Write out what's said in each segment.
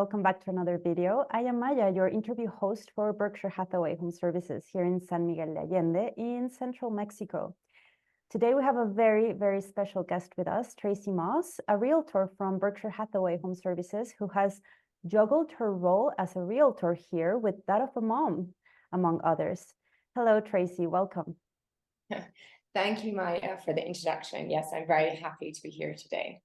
welcome back to another video. I am Maya, your interview host for Berkshire Hathaway Home Services here in San Miguel de Allende in central Mexico. Today we have a very, very special guest with us, Tracy Moss, a realtor from Berkshire Hathaway Home Services who has juggled her role as a realtor here with that of a mom, among others. Hello, Tracy, welcome. Thank you, Maya, for the introduction. Yes, I'm very happy to be here today.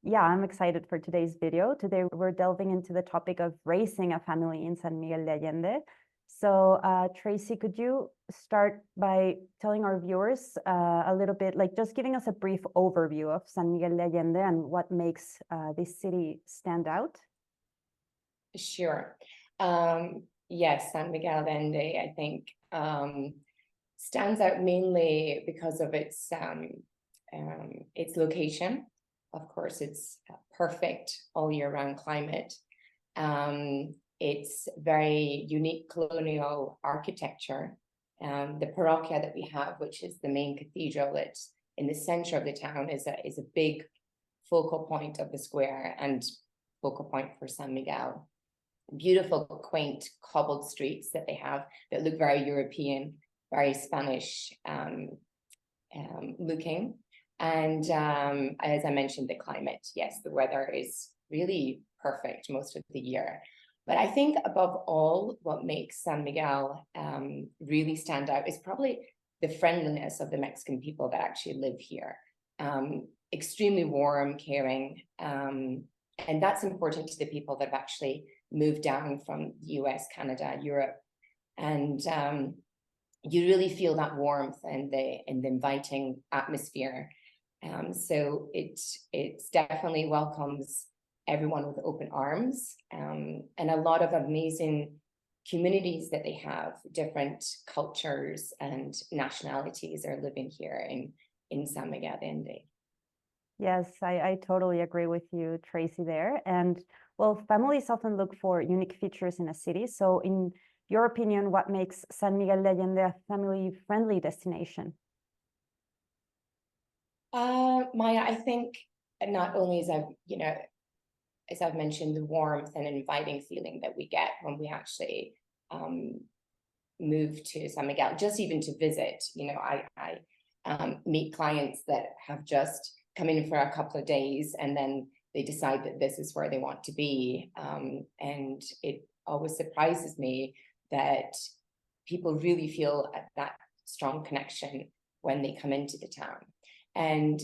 Yeah, I'm excited for today's video. Today, we're delving into the topic of raising a family in San Miguel de Allende. So, Tracy, could you start by telling our viewers a little bit, like just giving us a brief overview of San Miguel de Allende and what makes this city stand out? Sure. Yes, San Miguel de Allende, I think, stands out mainly because of its location. Of course, it's perfect all year round climate. It's very unique colonial architecture. The parroquia that we have, which is the main cathedral that's in the center of the town, is a big focal point of the square and focal point for San Miguel. Beautiful, quaint, cobbled streets that they have that look very European, very Spanish looking. And as I mentioned, the climate, yes, the weather is really perfect most of the year. But I think above all, what makes San Miguel really stand out is probably the friendliness of the Mexican people that actually live here. Extremely warm, caring, and that's important to the people that have actually moved down from the US, Canada, Europe. And you really feel that warmth and the inviting atmosphere. So it definitely welcomes everyone with open arms, and a lot of amazing communities that they have, different cultures and nationalities are living here in San Miguel de Allende. Yes, I totally agree with you, Tracy, there. And well, families often look for unique features in a city. So in your opinion, what makes San Miguel de Allende a family-friendly destination? Maya, I think not only as I've mentioned, the warmth and inviting feeling that we get when we actually move to San Miguel, just even to visit. I meet clients that have just come in for a couple of days and then they decide that this is where they want to be. And it always surprises me that people really feel that strong connection when they come into the town. And,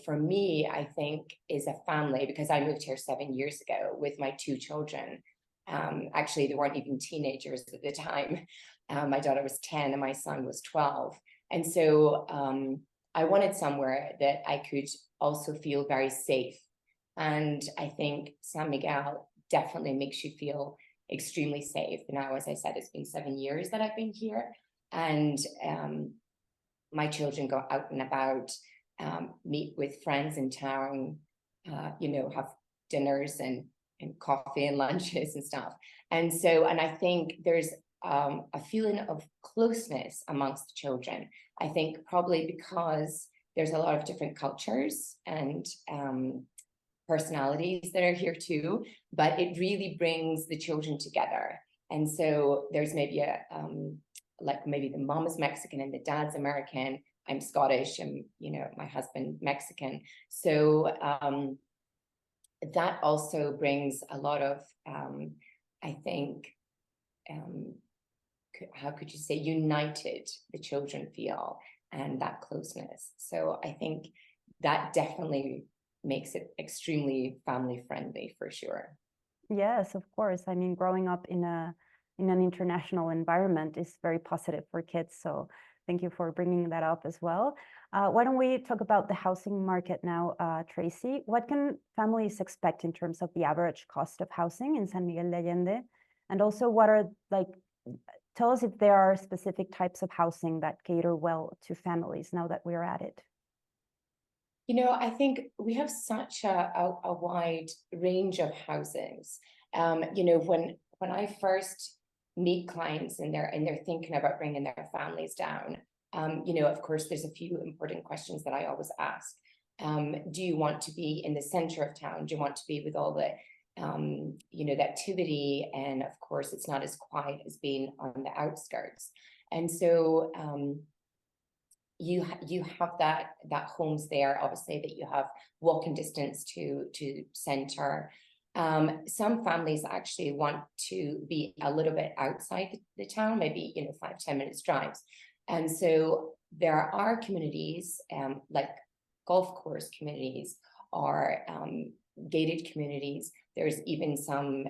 for me, I think is a family, because I moved here 7 years ago with my 2 children. Actually, they weren't even teenagers at the time. My daughter was 10 and my son was 12. And so I wanted somewhere that I could also feel very safe. And I think San Miguel definitely makes you feel extremely safe. Now, as I said, it's been 7 years that I've been here. And my children go out and about, meet with friends in town, have dinners and coffee and lunches and stuff. And I think there's a feeling of closeness amongst the children. I think probably because there's a lot of different cultures and personalities that are here too, but it really brings the children together. And so there's maybe maybe the mom is Mexican and the dad's American. I'm Scottish and, my husband Mexican. So that also brings a lot of, I think, how could you say, united the children feel and that closeness. So I think that definitely makes it extremely family friendly for sure. Yes, of course. I mean, growing up in an international environment is very positive for kids. So thank you for bringing that up as well. Why don't we talk about the housing market now, Tracy? What can families expect in terms of the average cost of housing in San Miguel de Allende? And also tell us if there are specific types of housing that cater well to families now that we're at it. I think we have such a wide range of housings. When I first meet clients and they're thinking about bringing their families down, of course, there's a few important questions that I always ask. Do you want to be in the center of town? Do you want to be with all the the activity, and of course it's not as quiet as being on the outskirts. And so you have that homes there, obviously, that you have walking distance to center. Some families actually want to be a little bit outside the town, maybe 5-10 minutes drives. And so there are communities like golf course communities or gated communities. There's even some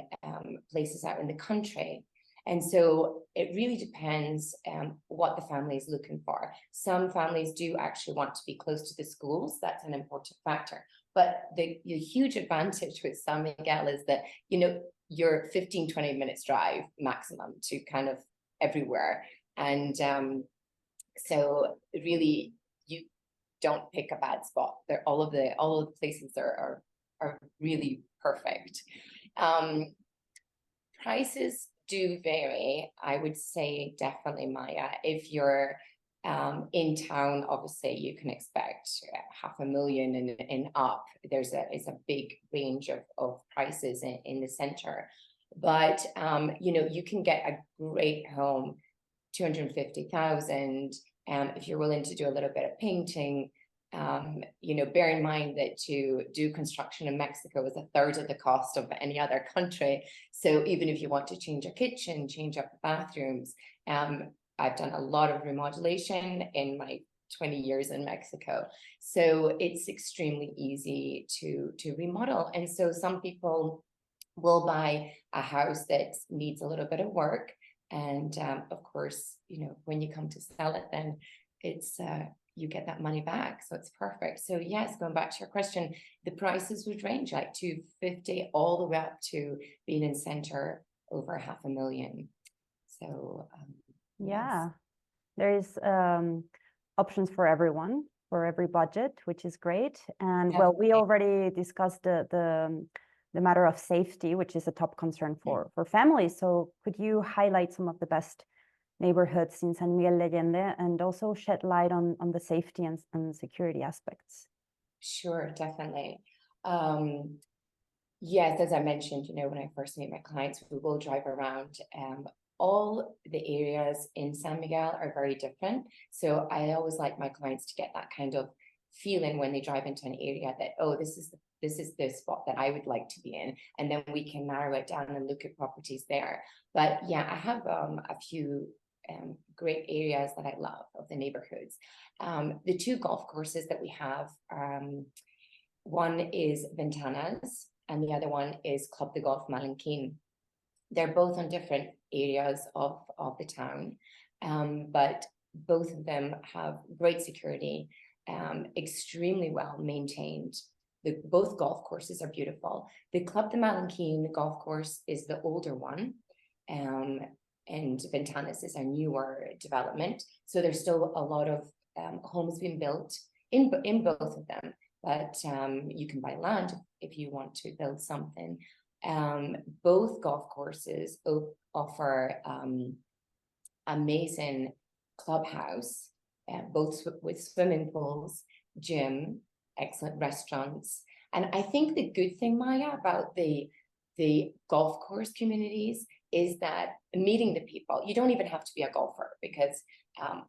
places out in the country. And so it really depends what the family is looking for. Some families do actually want to be close to the schools. That's an important factor. But the huge advantage with San Miguel is that, you're 15-20 minutes drive maximum to kind of everywhere. And so really, you don't pick a bad spot. All of the places are really perfect. Prices do vary. I would say definitely, Maya, if you're in town, obviously you can expect $500,000 and up. It's a big range of prices in the center, but you can get a great home, 250,000. If you're willing to do a little bit of painting. Bear in mind that to do construction in Mexico is 1/3 of the cost of any other country. So even if you want to change a kitchen, change up the bathrooms, I've done a lot of remodelation in my 20 years in Mexico. So it's extremely easy to remodel. And so some people will buy a house that needs a little bit of work. And of course, when you come to sell it, then it's you get that money back. So it's perfect. So yes, going back to your question, the prices would range like 250 all the way up to being in center over $500,000. So yeah, there's options for everyone, for every budget, which is great. And well, we already discussed the matter of safety, which is a top concern for families. So could you highlight some of the best neighborhoods in San Miguel de Allende and also shed light on the safety and security aspects? Sure, definitely. Yes, as I mentioned, when I first meet my clients, we will drive around. All the areas in San Miguel are very different. So I always like my clients to get that kind of feeling when they drive into an area that, oh, this is the spot that I would like to be in. And then we can narrow it down and look at properties there. But yeah, I have a few great areas that I love of the neighborhoods. The two golf courses that we have, one is Ventanas and the other one is Club de Golf Malinquin. They're both on different areas of the town, but both of them have great security, extremely well maintained. Both golf courses are beautiful. The Club de Malinquin golf course is the older one, and Ventanas is a newer development. So there's still a lot of homes being built in both of them, but you can buy land if you want to build something. Both golf courses offer amazing clubhouse, both with swimming pools, gym, excellent restaurants. And I think the good thing, Maya, about the golf course communities is that meeting the people, you don't even have to be a golfer, because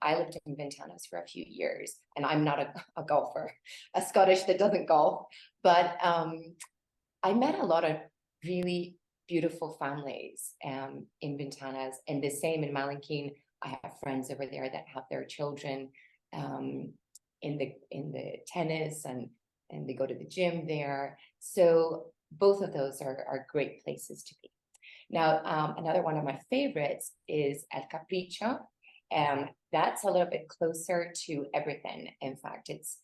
I lived in Ventanas for a few years and I'm not a golfer, a Scottish that doesn't golf, but I met a lot of really beautiful families in Ventanas, and the same in Malinquin. I have friends over there that have their children in the tennis and they go to the gym there. So both of those are great places to be. Now, another one of my favorites is El Capricho. That's a little bit closer to everything. In fact, it's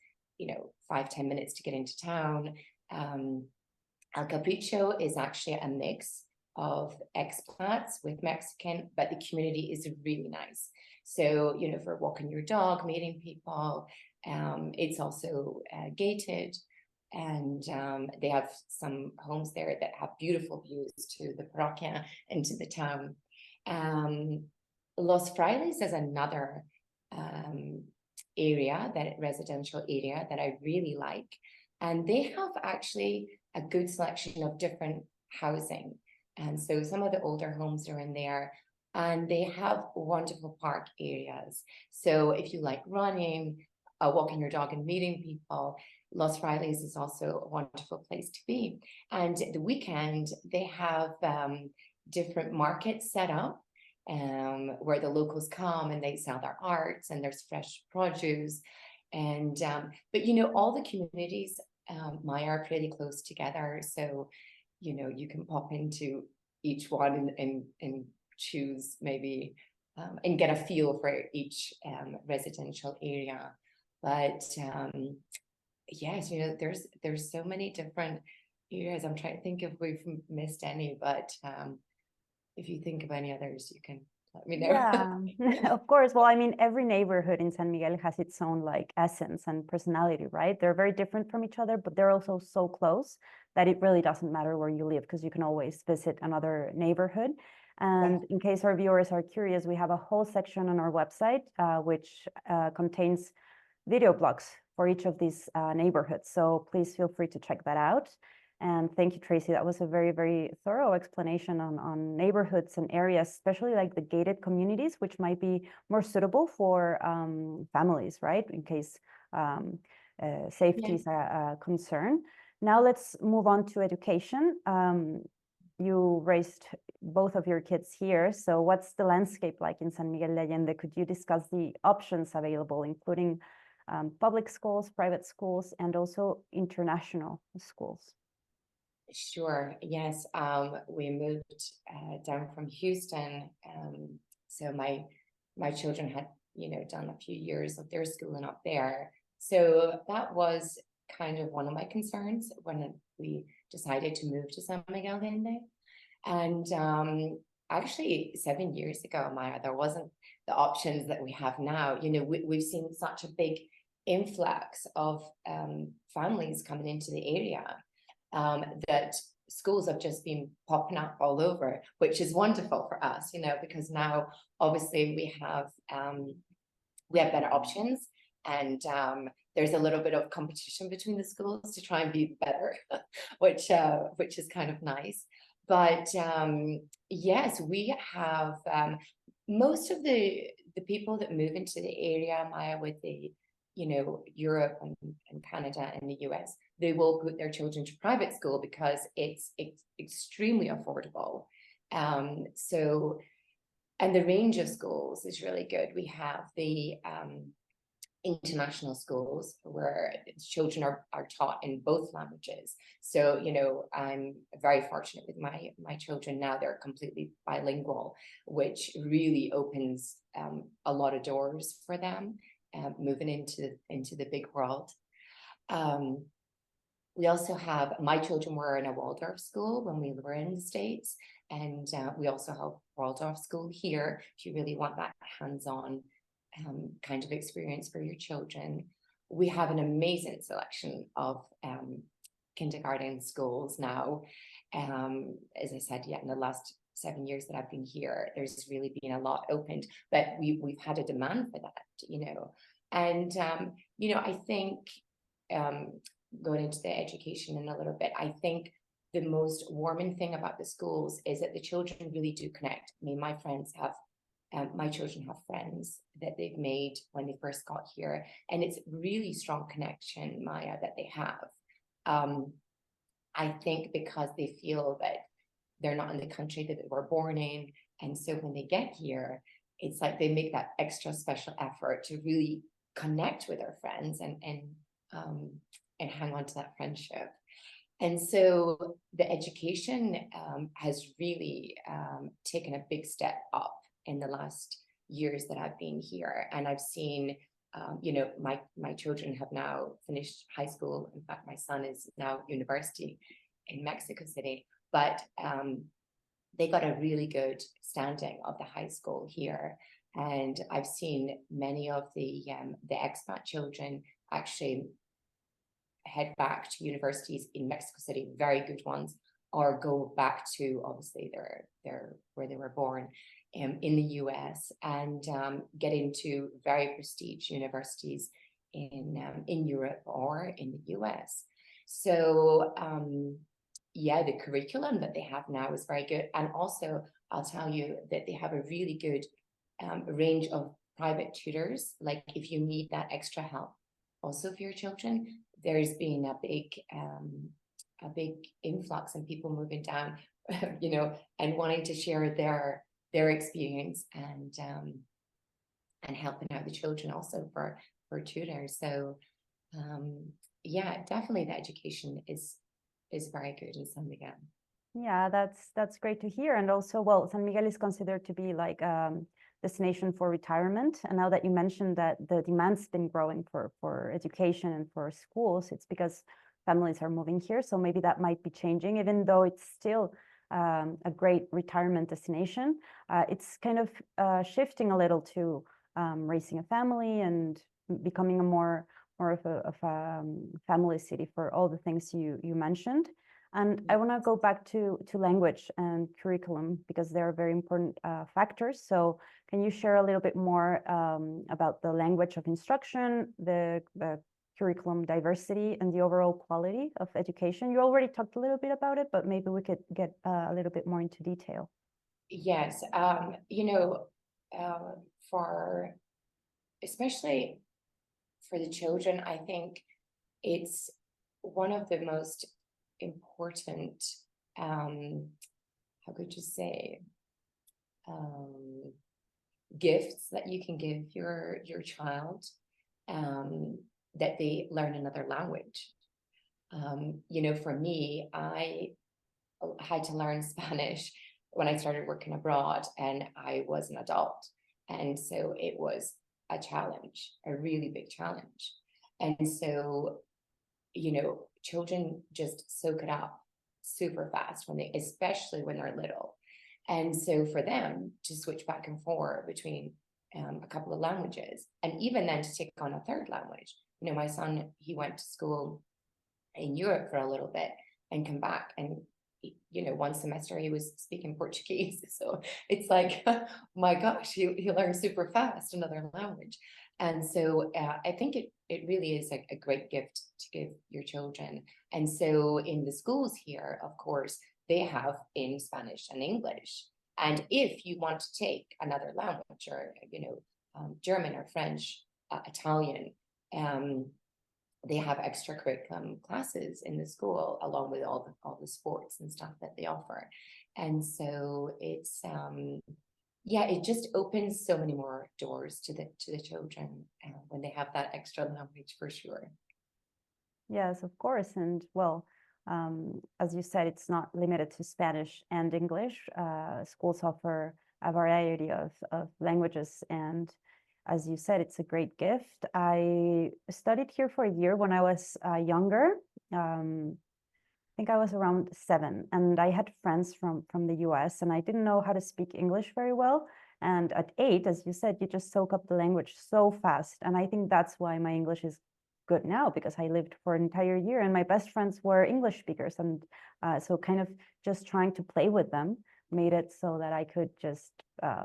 5-10 minutes to get into town. El Capricho is actually a mix of expats with Mexican, but the community is really nice. So, for walking your dog, meeting people, it's also gated, and they have some homes there that have beautiful views to the parroquia and to the town. Los Frailes is another residential area that I really like, and they have actually a good selection of different housing. And so some of the older homes are in there, and they have wonderful park areas. So if you like running, walking your dog and meeting people, Los Frailes is also a wonderful place to be. And the weekend, they have different markets set up where the locals come and they sell their arts, and there's fresh produce. And but you know, all the communities, Maya, are pretty close together. So you know, you can pop into each one and choose maybe and get a feel for each residential area. But yes, you know, there's so many different areas. I'm trying to think if we've missed any, but if you think of any others, you can let me know. Yeah, of course. Well, I mean, every neighborhood in San Miguel has its own like essence and personality, right? They're very different from each other, but they're also so close that it really doesn't matter where you live, because you can always visit another neighborhood. And in case our viewers are curious, we have a whole section on our website, which contains video blogs for each of these neighborhoods. So please feel free to check that out. And thank you, Tracy. That was a very, very thorough explanation on neighborhoods and areas, especially like the gated communities, which might be more suitable for families, right? In case safety is a concern. Now let's move on to education. You raised both of your kids here. So what's the landscape like in San Miguel de Allende? Could you discuss the options available, including public schools, private schools, and also international schools? Sure. Yes. We moved down from Houston. So my children had, you know, done a few years of their schooling up there. So that was kind of one of my concerns when we decided to move to San Miguel de Allende. And actually 7 years ago, Maya, there wasn't the options that we have now. You know, we've seen such a big influx of families coming into the area. That schools have just been popping up all over, which is wonderful for us, you know, because now obviously we have better options, and there's a little bit of competition between the schools to try and be better, which is kind of nice. But yes, we have most of the people that move into the area, Maya, with the, you know, Europe and Canada and the US, they will put their children to private school because it's extremely affordable. So, and the range of schools is really good. We have the international schools where children are taught in both languages. So, you know, I'm very fortunate with my children now. They're completely bilingual, which really opens a lot of doors for them moving into the big world. We also have, my children were in a Waldorf school when we were in the States, and we also have Waldorf school here if you really want that hands-on kind of experience for your children. We have an amazing selection of kindergarten schools now. As I said, in the last 7 years that I've been here, there's really been a lot opened, but we've had a demand for that, you know. And you know, I think going into the education in a little bit, I think the most warming thing about the schools is that the children really do connect. I mean, my children have friends that they've made when they first got here, and it's really strong connection, Maya, that they have. I think because they feel that they're not in the country that they were born in, and so when they get here, it's like they make that extra special effort to really connect with their friends and hang on to that friendship. And so the education has really taken a big step up in the last years that I've been here. And I've seen, you know, my children have now finished high school. In fact, my son is now university in Mexico City, but they got a really good standing of the high school here. And I've seen many of the expat children actually head back to universities in Mexico City, very good ones, or go back to obviously their where they were born in the US, and get into very prestigious universities in Europe or in the US. So yeah, the curriculum that they have now is very good. And also, I'll tell you that they have a really good range of private tutors. Like if you need that extra help, also for your children, there's been a big influx in people moving down, you know, and wanting to share their experience and helping out the children also for tutors. So yeah, definitely the education is very good in San Miguel. Yeah, that's great to hear. And also, well, San Miguel is considered to be like destination for retirement. And now that you mentioned that the demand's been growing for education and for schools, it's because families are moving here. So maybe that might be changing, even though it's still a great retirement destination. It's kind of shifting a little to raising a family and becoming a more of a family city for all the things you mentioned. And I want to go back to language and curriculum because they're very important factors. So can you share a little bit more about the language of instruction, the curriculum diversity, and the overall quality of education? You already talked a little bit about it, but maybe we could get a little bit more into detail. Yes, you know, for especially for the children, I think it's one of the most important, how could you say, gifts that you can give your child, that they learn another language. You know, for me, I had to learn Spanish when I started working abroad, and I was an adult, and so it was a challenge, a really big challenge. And so, you know, children just soak it up super fast especially when they're little. And so for them to switch back and forth between a couple of languages, and even then to take on a third language. You know, my son, he went to school in Europe for a little bit and come back, and you know, one semester he was speaking Portuguese. So it's like, my gosh, he learned super fast another language. And so I think it really is a great gift to give your children. And so in the schools here, of course, they have in Spanish and English. And if you want to take another language, or, you know, German or French, Italian, they have extra curriculum classes in the school along with all the sports and stuff that they offer. And so it's yeah, it just opens so many more doors to the children when they have that extra language, for sure. Yes, of course. And well, as you said, it's not limited to Spanish and English. Schools offer a variety of languages, and as you said, it's a great gift. I studied here for a year when I was younger. I think I was around 7, and I had friends from the US, and I didn't know how to speak English very well. And at 8, as you said, you just soak up the language so fast. And I think that's why my English is good now, because I lived for an entire year and my best friends were English speakers. And so kind of just trying to play with them made it so that I could just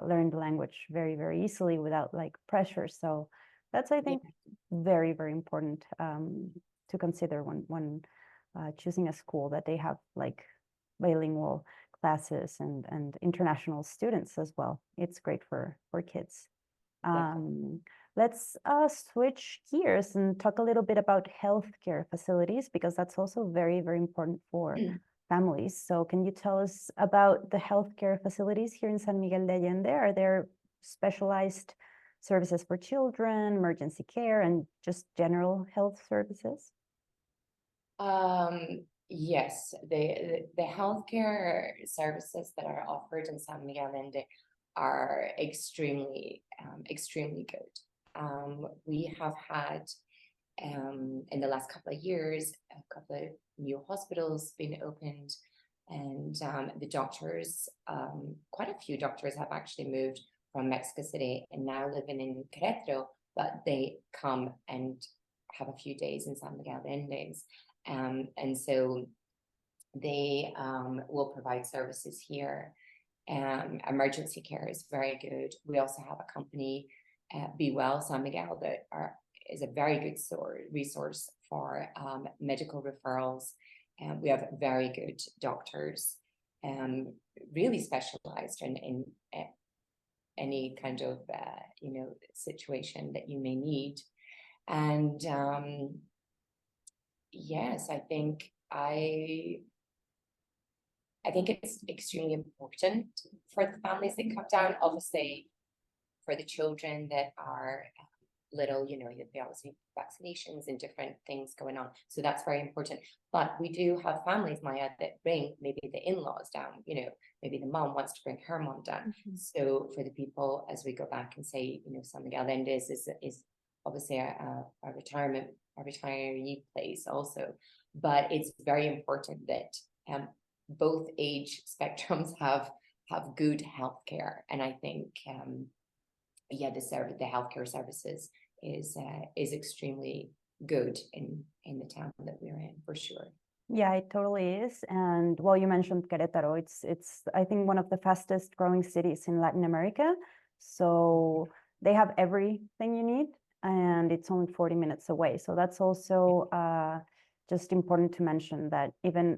learn the language very, very easily without like pressure. So that's, I think, very, very important to consider when choosing a school, that they have like bilingual classes and international students as well. It's great for kids. Let's switch gears and talk a little bit about healthcare facilities, because that's also very, very important for families. So can you tell us about the healthcare facilities here in San Miguel de Allende? Are there specialized services for children, emergency care, and just general health services? Yes, the healthcare services that are offered in San Miguel de Allende are extremely good. We have had in the last couple of years a couple of new hospitals being opened, and the doctors, quite a few doctors have actually moved from Mexico City and now living in Querétaro, but they come and have a few days in San Miguel de Allende. And so they will provide services here. Emergency care is very good. We also have a company, Be Well San Miguel, that is a very good resource for medical referrals We have very good doctors, really specialized in any kind of situation that you may need. And yes, I think it's extremely important for the families that come down. Obviously, for the children that are little, they obviously need vaccinations and different things going on. So that's very important. But we do have families, Maya, that bring maybe the in-laws down, maybe the mom wants to bring her mom down. So for the people, as we go back and say, San Miguel de Allende is obviously a retiree place also. But it's very important that both age spectrums have good healthcare. And I think the healthcare services is extremely good in the town that we're in, for sure. Yeah, it totally is. And well, you mentioned Querétaro. It's I think one of the fastest growing cities in Latin America. So they have everything you need, and it's only 40 minutes away. So that's also just important to mention, that even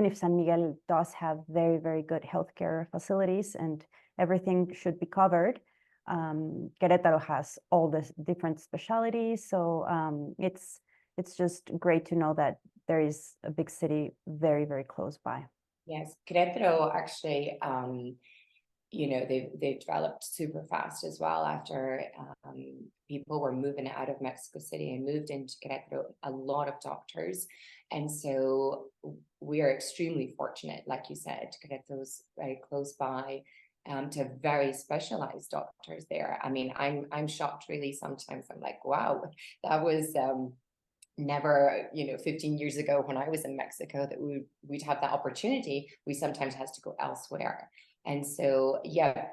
if San Miguel does have very, very good healthcare facilities and everything should be covered, Querétaro has all the different specialties. So it's just great to know that there is a big city very, very close by. Yes, Querétaro actually, they've developed super fast as well after people were moving out of Mexico City and moved into Querétaro, a lot of doctors. And so we are extremely fortunate, like you said, Querétaro's very close by, to have very specialized doctors there. I mean, I'm shocked really sometimes. I'm like, wow, that was never 15 years ago when I was in Mexico that we'd have that opportunity. We sometimes has to go elsewhere. And so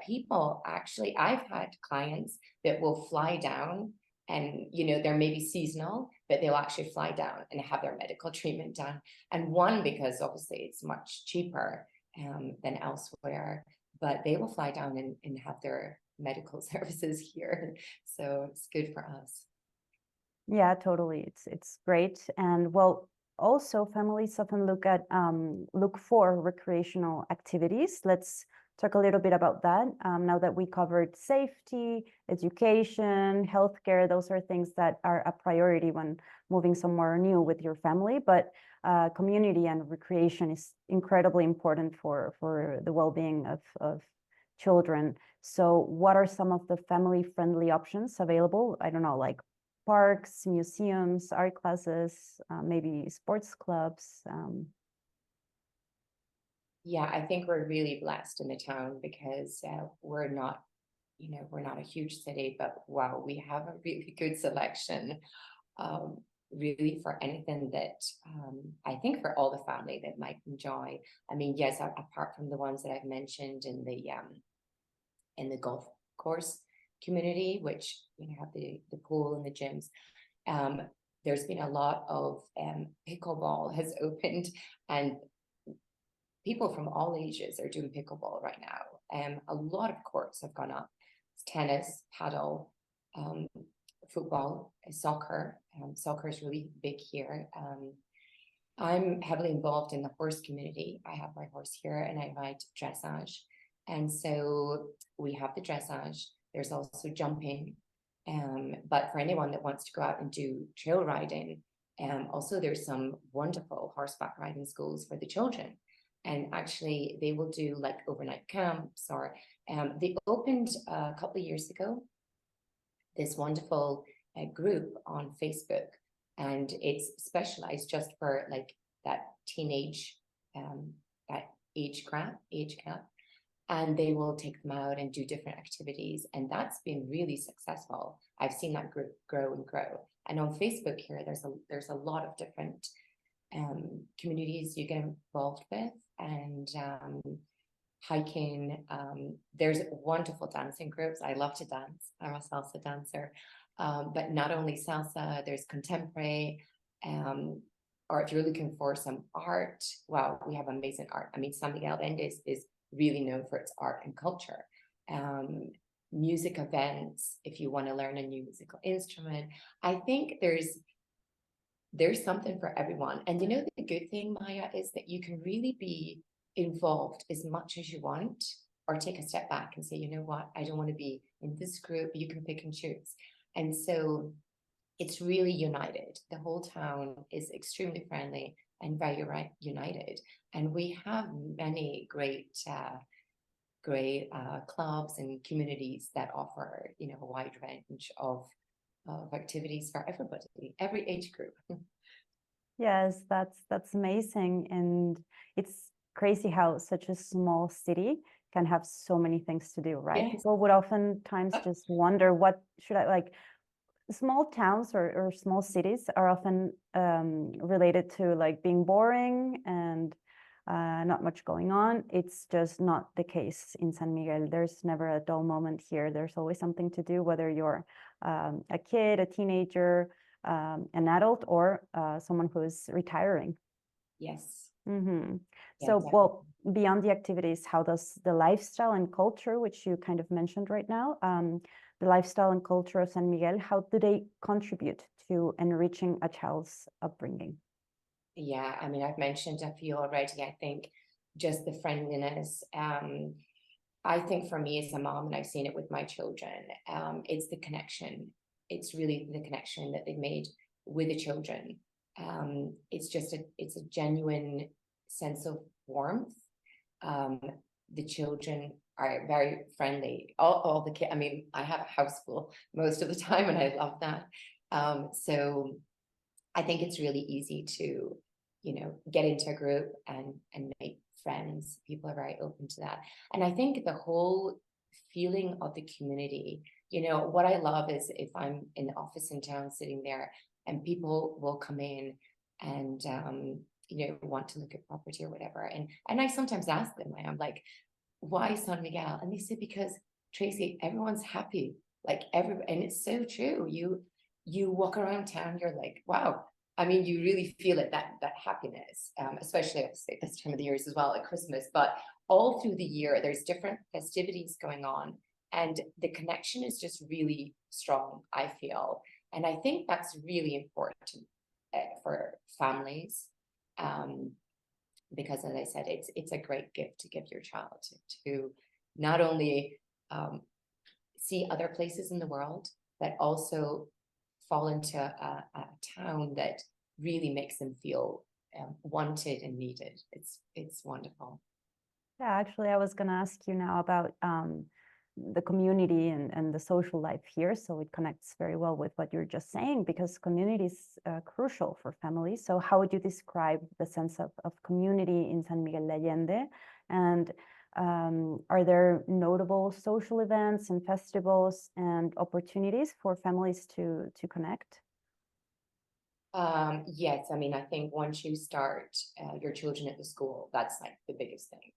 people actually, I've had clients that will fly down, and they're maybe seasonal, but they'll actually fly down and have their medical treatment done. And one, because obviously it's much cheaper than elsewhere, but they will fly down and have their medical services here. So it's good for us. Yeah, totally. It's great. And well, also families often look for recreational activities. Let's talk a little bit about that. Now that we covered safety, education, healthcare, those are things that are a priority when moving somewhere new with your family. But community and recreation is incredibly important for the well-being of children. So what are some of the family-friendly options available? I don't know, like parks, museums, art classes, maybe sports clubs. Yeah, I think we're really blessed in the town because we're not a huge city, but wow, we have a really good selection, really for anything that I think for all the family that might enjoy. I mean, yes, apart from the ones that I've mentioned in the golf course community, which have the pool and the gyms. There's been a lot of pickleball has opened, and people from all ages are doing pickleball right now. A lot of courts have gone up. It's tennis, paddle, football, soccer. Soccer is really big here. I'm heavily involved in the horse community. I have my horse here and I ride dressage. And so we have the dressage. There's also jumping. But for anyone that wants to go out and do trail riding, also there's some wonderful horseback riding schools for the children. And actually they will do like overnight camps, or they opened a couple of years ago this wonderful group on Facebook, and it's specialized just for like that teenage that age gap, and they will take them out and do different activities, and that's been really successful. I've seen that group grow and grow. And on Facebook here, there's a lot of different communities you get involved with, and hiking. There's wonderful dancing groups. I love to dance. I'm a salsa dancer. But not only salsa, there's contemporary, or if you're looking for some art, wow, we have amazing art. I mean, San Miguel de Allende is really known for its art and culture. Music events, if you want to learn a new musical instrument. I think there's there's something for everyone. And you know, the good thing, Maya, is that you can really be involved as much as you want, or take a step back and say, you know what, I don't want to be in this group. You can pick and choose. And so it's really united. The whole town is extremely friendly and very united. And we have many great clubs and communities that offer, you know, a wide range of activities for everybody, every age group. Yes, that's amazing. And it's crazy how such a small city can have so many things to do, right? Yes. People would oftentimes just wonder, what should I like? Small towns or small cities are often related to like being boring and not much going on. It's just not the case in San Miguel. There's never a dull moment here. There's always something to do, whether you're a kid, a teenager, an adult, or someone who's retiring. Yes. Mm-hmm. Yeah, So, definitely. well, beyond the activities, how does the lifestyle and culture, which you kind of mentioned right now, the lifestyle and culture of San Miguel, how do they contribute to enriching a child's upbringing? Yeah, I mean, I've mentioned a few already. I think just the friendliness. I think for me as a mom, and I've seen it with my children, it's the connection. It's really the connection that they've made with the children. It's a genuine sense of warmth. Um, the children are very friendly. All the kids, I mean, I have a house full most of the time, and I love that. So I think it's really easy to, you know, get into a group and make friends. People are very open to that. And I think the whole feeling of the community, you know, what I love is if I'm in the office in town sitting there and people will come in and you know, want to look at property or whatever. And I sometimes ask them, I'm like, why San Miguel? And they say, because Tracy, everyone's happy. Like and it's so true. You walk around town, you're like, wow. I mean, you really feel it, that happiness, especially obviously this time of the year as well, at Christmas, but all through the year, there's different festivities going on. And the connection is just really strong, I feel. And I think that's really important for families. Because as I said, it's a great gift to give your child to not only see other places in the world, but also fall into a town that really makes them feel wanted and needed. It's wonderful. Yeah, actually, I was going to ask you now about the community and the social life here. So it connects very well with what you're just saying, because community is crucial for families. So how would you describe the sense of community in San Miguel de Allende? And are there notable social events and festivals and opportunities for families to connect? Yes, I mean, I think once you start your children at the school, that's like the biggest thing.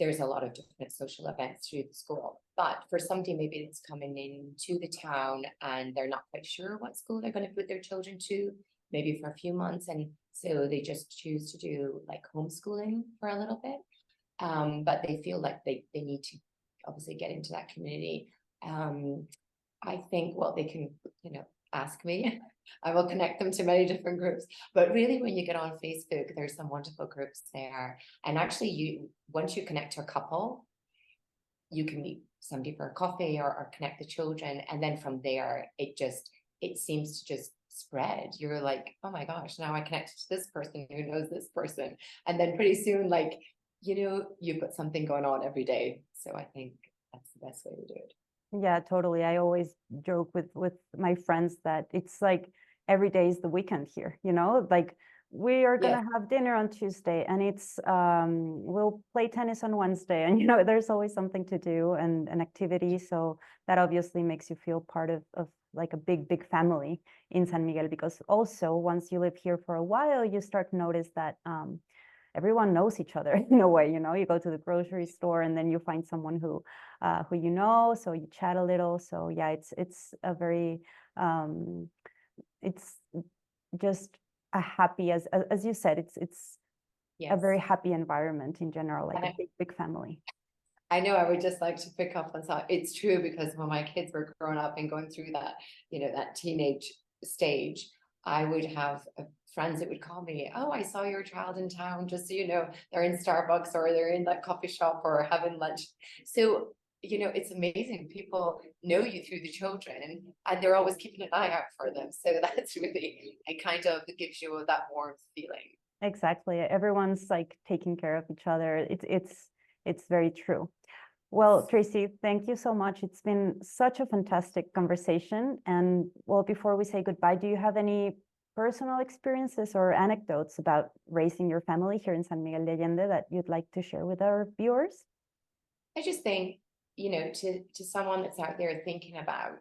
There's a lot of different social events through the school, but for somebody maybe that's coming into the town and they're not quite sure what school they're going to put their children to, maybe for a few months, and so they just choose to do like homeschooling for a little bit, but they feel like they need to obviously get into that community. I think, well, they can, you know, ask me. I will connect them to many different groups. But really, when you get on Facebook, there's some wonderful groups there. And actually, once you connect to a couple, you can meet somebody for a coffee or connect the children. And then from there, it seems to just spread. You're like, oh my gosh, now I connected to this person who knows this person. And then pretty soon, like, you know, you've got something going on every day. So I think that's the best way to do it. Yeah, totally. I always joke with my friends that it's like every day is the weekend here, you know, like we are Yes. gonna have dinner on Tuesday and it's we'll play tennis on Wednesday, and you know, there's always something to do and an activity. So that obviously makes you feel part of like a big family in San Miguel, because also once you live here for a while, you start to notice that everyone knows each other in a way. You know, you go to the grocery store and then you find someone who you know, so you chat a little. So yeah, it's a very it's just a happy, as you said, it's a Yes. very happy environment in general, like And a big family. I know I would just like to pick up on that. It's true, because when my kids were growing up and going through that, you know, that teenage stage, I would have friends that would call me, oh, I saw your child in town, just so you know, they're in Starbucks or they're in that coffee shop or having lunch. So, you know, it's amazing. People know you through the children and they're always keeping an eye out for them. So that's really, it kind of gives you that warm feeling. Exactly. Everyone's like taking care of each other. It's very true. Well, Tracy, thank you so much. It's been such a fantastic conversation. And well, before we say goodbye, do you have any personal experiences or anecdotes about raising your family here in San Miguel de Allende that you'd like to share with our viewers? I just think, you know, to someone that's out there thinking about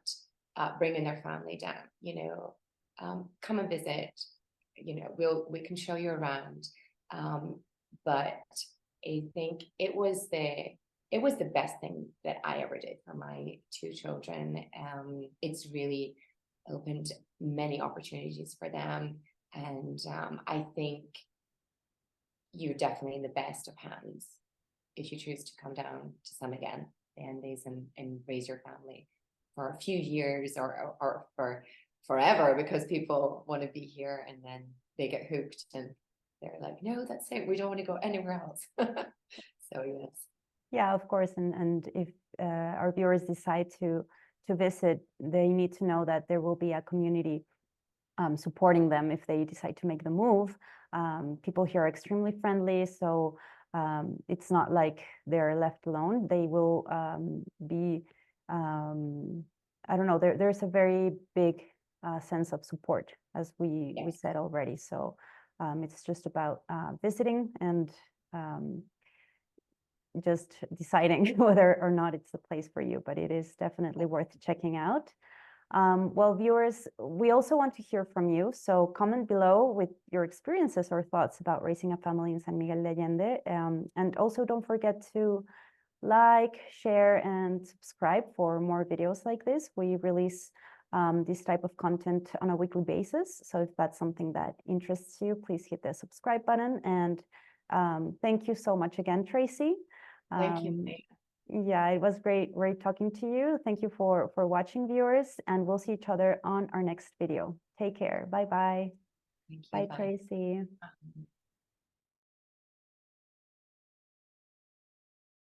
bringing their family down, you know, come and visit. You know, we can show you around. But I think it was the best thing that I ever did for my two children. It's really opened many opportunities for them, and I think you're definitely in the best of hands if you choose to come down to San Miguel de Allende and raise your family for a few years or for forever, because people want to be here and then they get hooked and they're like, no, that's it. We don't want to go anywhere else. So yes. Yeah, of course. And if our viewers decide to visit, they need to know that there will be a community supporting them if they decide to make the move. People here are extremely friendly, so it's not like they're left alone. They will be, I don't know, there's a very big sense of support, as we said already. So it's just about visiting and just deciding whether or not it's the place for you, but it is definitely worth checking out. Well, viewers, we also want to hear from you. So comment below with your experiences or thoughts about raising a family in San Miguel de Allende. And also don't forget to like, share, and subscribe for more videos like this. We release this type of content on a weekly basis. So if that's something that interests you, please hit the subscribe button. And thank you so much again, Tracy. Thank you. Yeah, it was great talking to you. Thank you for watching, viewers, and we'll see each other on our next video. Take care. Bye-bye. Thank you. Bye, Bye. Tracy.